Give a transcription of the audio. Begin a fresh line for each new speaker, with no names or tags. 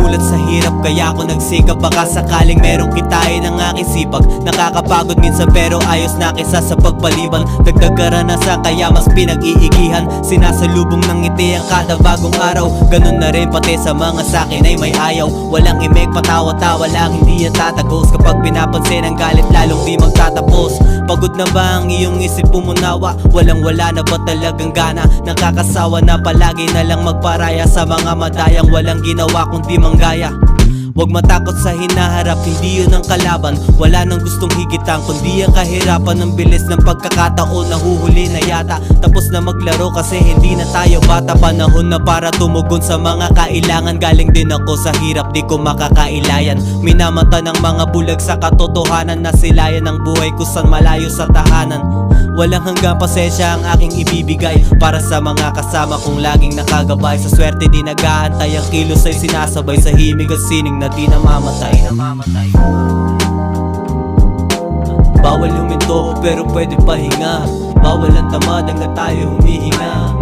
namulat sa hirap kaya ako nagsikap. Baka sakaling merong kitain ng aking sipag. Nakakapagod minsan pero ayos na kisa sa pagpaliban. Dagdag karanasan kaya mas pinag-iigihan. Sinasalubong ng ngiti ang kada bagong araw. Ganun na rin pati sa mga sakin ay may ayaw. Walang imek, patawa-tawa lang, hindi yan tatagos. Kapag pinapansin ang galit lalong di magtatapos. Pagod na ba ang iyong isip pumunawa? Walang wala na ba talagang gana? Nakakasawa na palagi na lang magparaya sa mga madayang walang ginawa kundi manggaya. Huwag matakot sa hinaharap, hindi yun ang kalaban. Wala nang gustong higitan kundi ang kahirapan. Ang bilis ng pagkakataon, nahuhuli na yata. Tapos na maglaro kasi hindi na tayo bata. Panahon na para tumugon sa mga kailangan. Galing din ako sa hirap, di ko makakailayan. Minamata ng mga bulag sa katotohanan. Nasilayan ang buhay ko san malayo sa tahanan. Walang hanggang pasensya ang aking ibibigay para sa mga kasama kong laging nakagabay. Sa swerte di nag-aantay, ang kilos ay sinasabay sa himig at sining na di namamatay. Bawal huminto pero pwede pahinga. Bawal ang tamad hanggang tayo humihinga.